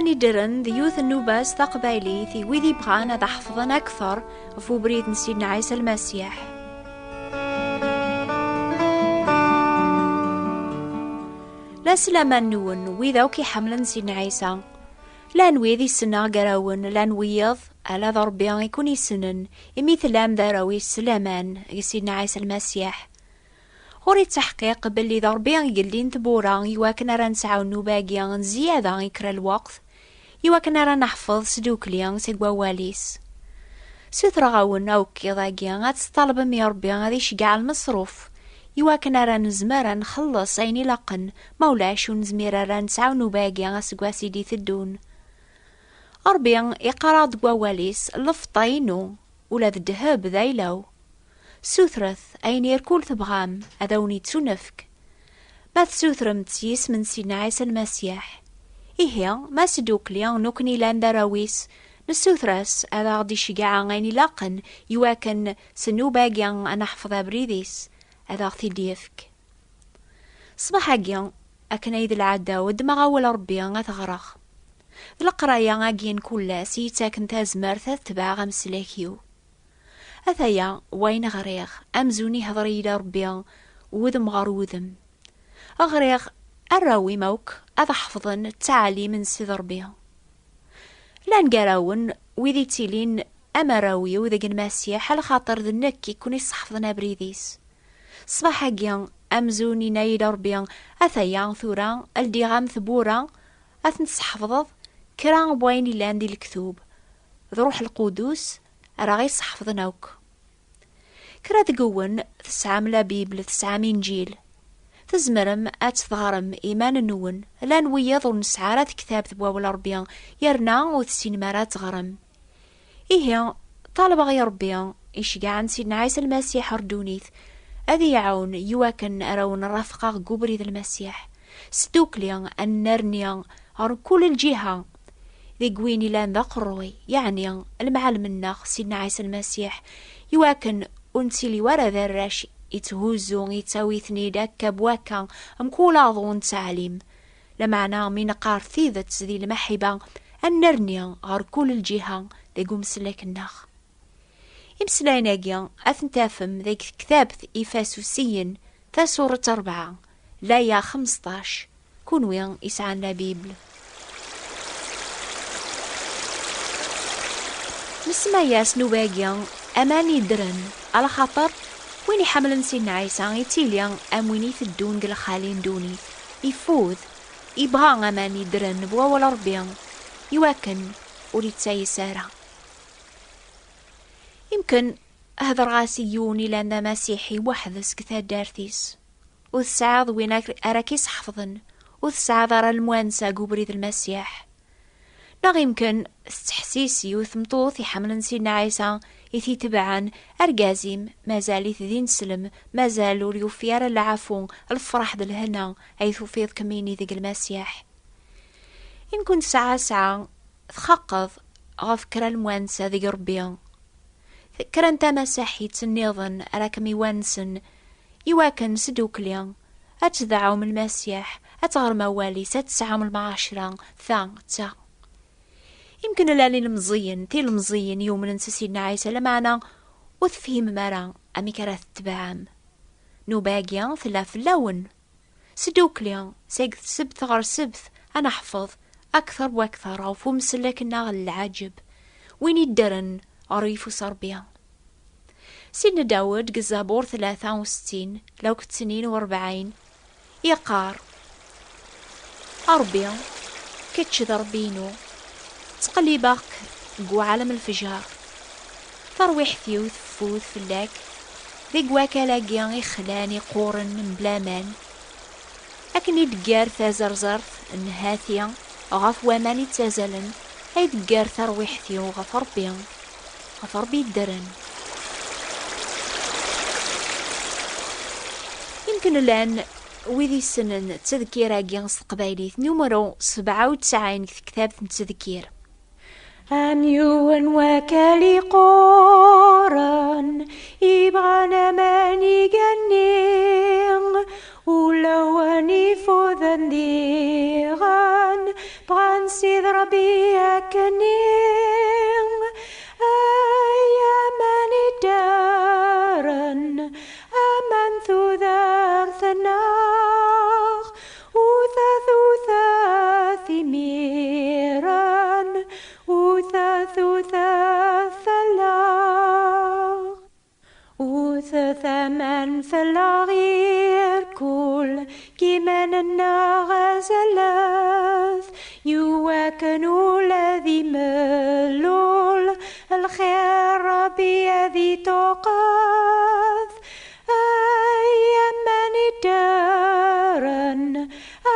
يدرن ذيوث النوباس تقبايلي ثي ويذي بغان هذا حفظا أكثر في بريد سيدنا عيسى المسيح. لا سلاما نون ويذا وكي حملا سيدنا عيسى لا نويذي السنة قراون لا نويض على ضربيان يكون يسنن مثل لام ذراوي السلامان سيدنا عيسى المسيح. غوري التحقيق باللي ضربيان يقلين تبورا يواكن راه نسعاو نوباقيا زيادة يكرا الوقت يواكن راه نحفظ سدوكليان سيقوا واليس سوثرا غاون او كيضاقيا غاتطالب مي ربي غادي شقع المصروف يواكن راه نزمر نخلص عيني لقن مولاش ونزمير راه نسعاو نوباقيا غاسقوا سيدي تدون ربي يقرا دقوا واليس لفطاينو ولا الدهب ذايلو سوثرث أين يركول تبغام أذوني تسنفك ما تسوثرم تسيس من سيدنا عيسى المسيح إيه ما سدوك ليان نكني لان دراويس نسوثرس أذا غدي شقاعا غيني لاقن يواكن سنو باقيان أنا حفظا بريديس أذا غثي ديفك صباح أجيان أكن أيد العادة ودمغا ولا ربيان أتغرق القرايا أجين كلها سيتاكن تازمر تتبع غمسلاكيو أثايا وين غريغ أمزوني هضري إلى ربي وذم غرودم أغريغ الراوي موك أذا حفظن التعاليم من سيد ربي لا نقراون وذي تيلين أما راوي وذاق المسيح على خاطر ذنك يكون يصحفظنا بريديس صباح أجيان أمزوني نايل ربي أثايا ثورا الديغام ثبورا أثنسحفظض كرا بويني لاندي الكتوب ذروح القدوس راغي صحفظناوك كرا تقون تسعى ملا بيبل تسعى منجيل تزمرم أتظهرم إيمان النون لا نويض ونسعى رات كتاب تبوا الربيان يرنا وتسين مرات غرم إيه طالب غير ربيان إشقع عن سيدنا عيسى المسيح ردونيث أذي يعاون يواكن أراون الرفقة قبري ذا المسيح ستوكليان النرنيان عن كل الجهة ذي قويني لان ذا قروي يعني المعلم الناخ سيدنا عيسى المسيح يواكن أنتي ورا ذا الراش يتهوزون يتاويثني داكا بواكا مكولا ظون تعليم لمعنى من قار ثيذت ذي المحبة النرنيا غار كل الجهة ذي قوم سلاك الناخ إمسلايناقيا أثنتافم ذيك كتاب إفاسوسيين ذا سورة 4 لايا 15 كونوين إسعان بيبل نسمى ياس نوباقيا أماني درن على خاطر وين حمل سيدنا عيسى يتيليا أمويني في الدون قل خالين دوني يفوذ يبغى أماني درن بوا ولا ربيا يواكن وريد سايسارة يمكن هذا رغاسيوني لأن مسيحي وحدس كثا دارثيس وثسعاض وين أراكيس حفظن وثسعاض راه الموانسة قبريد المسيح لا يمكن استحسيسي وثمطوث يحمل سيدنا عيسى يثي تبعا أرقازيم مازال يثدين سلم مازالوا ليوفيار العفو الفرح ذا الهنا عيثو فيض كميني ذيك المسيح يمكن ساعة تخقض غفكرا الموانسة ذيك ربيا فكرا انت مسيحي تنيضن أراكم يوانسن يواكن سدوكليا أتدعو من المسيح أتغر موالي 9 ثا يمكن لالي المزين تي المزين يوم ننسى سيدنا عيسى لمعنا وتفهم مرا أمي كرات تبعام نوباقيا ثلاث اللون سدوكليا سيق سبت غير سبت أنا أحفظ أكثر وأكثر أو فو مسلك الناغ العجب وين يدرن عريفو صربيا سيدنا داود قزابور 63 لو كنت 42 يقار أربيا كتش ضربينو تقليباك قوى عالم الفجار ترويح ثيوث فوث فلاك ذي قواكا لاقيان يخلاني قورن من بلامان أكني دقار ثازرزرث النهاثيا غف واماني تازلن هاي دقار ترويح ثيو غفر بيان غفر بيدرن يمكن الآن وذي السنن تذكير أجيانس قبايلي نمرو 97 في كتاب التذكير أنيوان وكالي قوران إبغانا ماني جنين ولو أني فوذن ديغان بغان سيد ربي أمن في الغير كل كيماننا غزلات يواكنوا الذي ملول الخير ربي ذي توقف أيمن دارن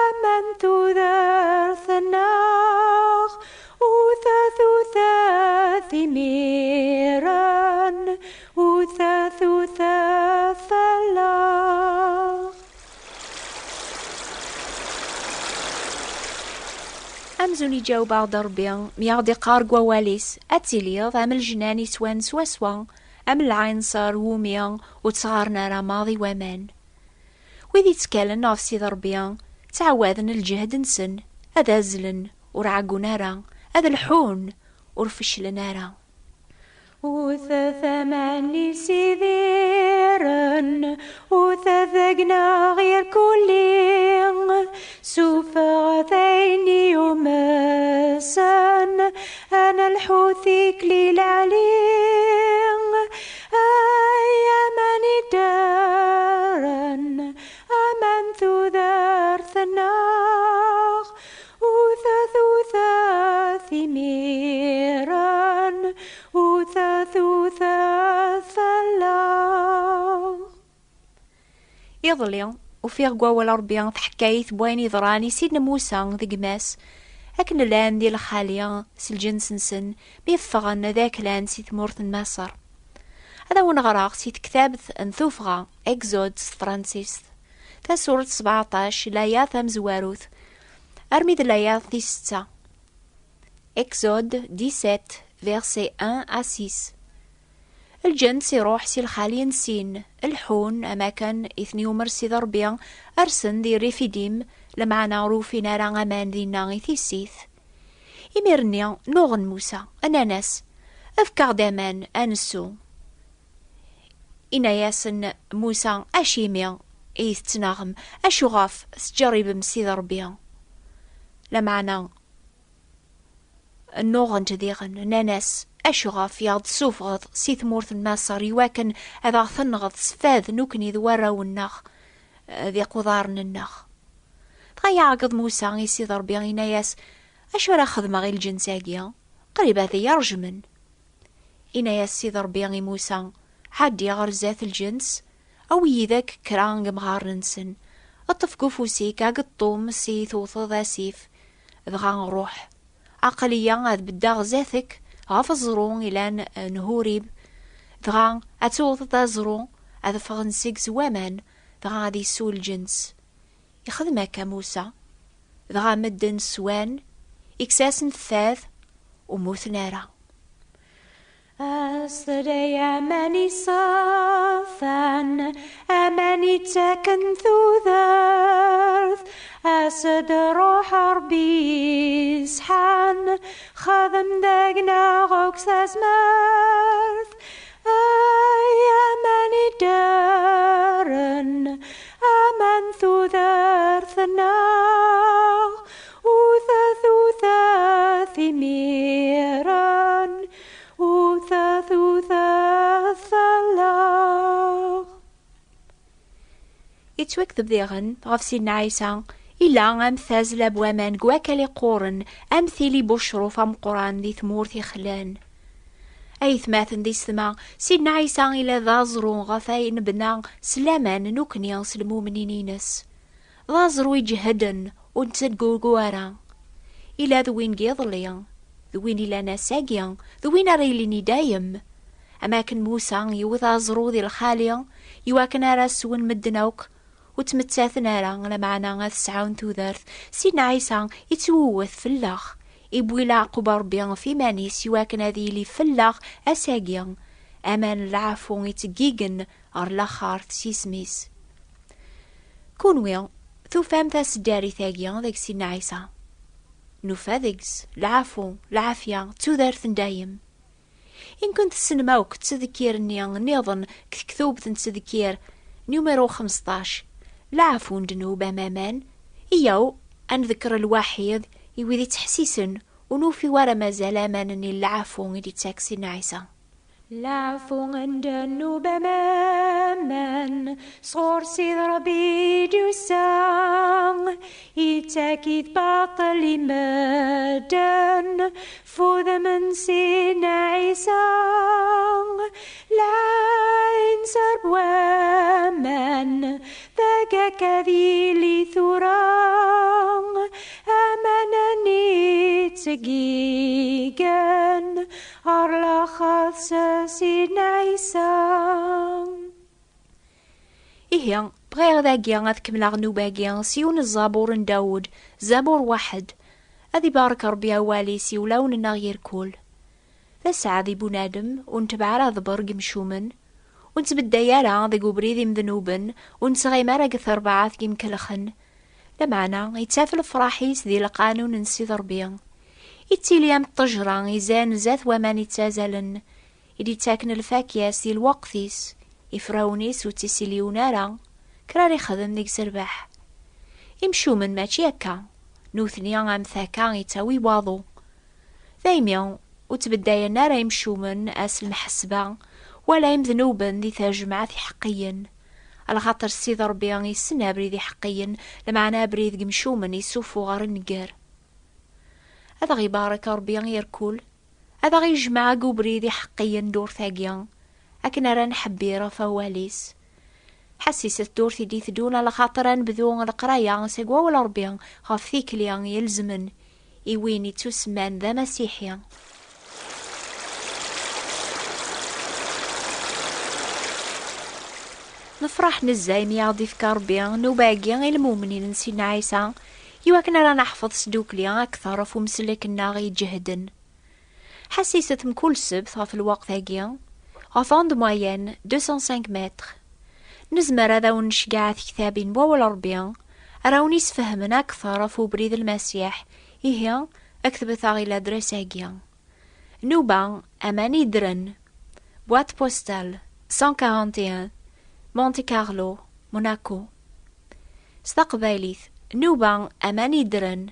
أمنت ذا ثناخ وثاث ميران وثاث فلاخ. أمزوني جاوبا ضربيا ميغدي قارقوا واليس أتيليض أم الجناني سوان سواسوا أم العين صار ووميا وتصغرنا را ماضي ومان ويدي تكالن نافسي ضربيا تعوادن الجهد نسن أذا زلن ورعقو نارا أذا الحون ورفشل نارا وثماني سيذيرن وثقنا غير كلين سوف غثيني يومسن أنا الحوثيك للعلين أيامني دارن أمنت ذار ثناخ وثاث ميران وثاث فلاخ. يظلي وفي قوا الأربيان حكايت بوين ضراني سيدنا موسى ذي قماس أكن لان ديال الخالية سالجنس نسن بيفغن ذاك لان سي ثمورث مصر. هذا ونغراق سيت كتابة انثوفغا اكزود فرانسيس تا سورة 17 لايات مزواروث أرميد لايات دي 6 اكزود 17 فيرسي 1 à 6. الجنس يروح سي الخالي نسين الحون أماكن إثني ومرسي ضربيا أرسن دي ريفيديم لمعنا روفي نارا أمان دي ناغي ثيسيث إميرني نوغن موسى أناناس أفكار دامان أنسو إنا ياسن موسى أشيميا إيث تناغم أشغاف سجرب مسي ضربيا لمعنا النوغن تذيغن ناناس أشغاف ياض سوفغض سي ثمورث المصر يواكن أذا ثنغض سفاذ نوكني ذوارا والنخ ذي قضارن النخ تغيا عقد موسى يسي ضربيا إناياس أشو راه خدمة غير الجنساقيا قريب هذا يرجمن إناياس سي ضربيا موسى حدي غرزات الجنس أو يذاك كرانج مغارنسن الطفقو فوسيك عقد طوم سي ثوث ذا سيف ذغا نروح عقليا هذ بداغ زاثك غاف الزرون إلان نهوريب دغا أتوض دا زرون هذا فغنسيك زوامان دغا غادي يسول الجنس يخدمك موسى دغا مدن سوان إكساسن الثاث وموت نارا أصري أماني صافان أماني تاكن ثوذارث أسد روح ربي سحان خذم داقنا غوكس أزمارث أي أماني دارن أمان ثوذارث ناغ وثاث ميران وثاث فلاغ. يتوكذب ذيغن غف سيدنا عيسى إلا أمثاز لابوامان قواكالي قورن أمثيلي بشرو فم قران ذي ثمورثي خلان أي ثماثن دي سما سيدنا عيسى إلا ذا زرو غفاين بنا سلامان نوكنيا سلمو منينينس ذا زرو يجهدن ونتسدقو قوارا إلا ذوين قيضليا ذوين إلا ناساقيا ذوين ريليني دايم أماكن موسى يوذا زرو ذي الخالية يواكن راسون مدنوك وتمتاثنا راه معنا غا 9 ثوذارث سيدنا عيسى يتووث في اللخ يبوي لعقب ربي في مانيس يواكن هذه لي في اللخ أساقيا أمان العفو يتقيقن أرلاخار تسيسميس كونويا ثو فام ثاس داري ثاقيا ذاك سيدنا عيسى نفاذكس العفو العافية توذارث دايم إن كنت سنماوك تذكيرني نظن كثوب تذكير نيوميرو 15 العفو ندنوب أمامان إياو أنذكر الوحيد يوذي تحسيسن ونوفي ورا مازال أمانني العفو اللي تاكسي نعيسى العفو ندنوب أمان amen. Sår sydd Rabbi du sang, i tekid batal i möden, foddemen sina i sang. Lain serbwemen, ذاك كذيلي ثرang, أمنني تجيجن أرلخذ سينايسان. إيه بغير ذاكي غتكمل غنوباكي سيون الزابور داود زابور واحد أذي بارك ربي أوالي سيولون غير كل ذا ذي بنادم ونتبع راض برق مشومن ونتبدا يارا ذي قبريذي مذنوبن ونتغي مرق ثربعات كيم كلخن لمعنا يتافل فراحيس ذي لقانون نسي ضربيا يتيليام الطجرة يزان زاث ومان يتازلن إدي تاكن الفاكياس دي الوقثيس يفراونيس وتسيليونارا كراري خدم ديك سرباح يمشو من ماشي هكا نوثني عام ثاكا يتاوي واضو ذايميا وتبدا ينارا يمشو من أس المحسبة ولا يمذنوبن ذي تاجمعات حقيا على خاطر السيد ربي يسنى بريدي حقيا لمعنا بريد قمشو من يسوفو غار النقار هذا غي بارك ربي يركول هذا غي جمع بريدي حقيا دور ثاقيا أكن ران حبيرة فواليس حسيست دور ثدي ثدون على خاطر نبذو القرايا سيقوا ولا ربي غاف ثيكليا يلزمن إيويني تسمان ذا مسيحيا. نفرح نزاي مياضي في كاربيا نوباقيا المؤمنين نسينا عيسى يواكنا رانا نحفظ سدوكليا أكثر فمسلك الناغي جهدن حسيست مكل سبت في الوقت هاقيا غافان دو موين 205 متر نزمر هذا ونشقع كتابين بوال ربيا راوني سفهمن أكثر فو بريد المسيح إيهي أكتبت غي لادريس هاقيا نوبا أماني درن بوات بوستال 141 مونتي كارلو موناكو استقباليث نوبا أماني درن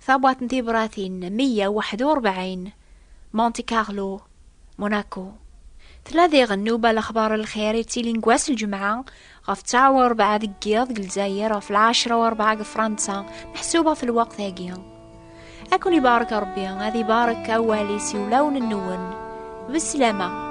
ثابوات نتيبراثين 141 مونتي كارلو موناكو ثلاثي غنوبة الأخبار الخيري تيلي نقواس الجمعة غف 9:04 دقيقة الجزائر في 10:04 فرنسا محسوبة في الوقت هاقيا أكون يبارك ربي هذي بارك أولي سيولون النون بالسلامة.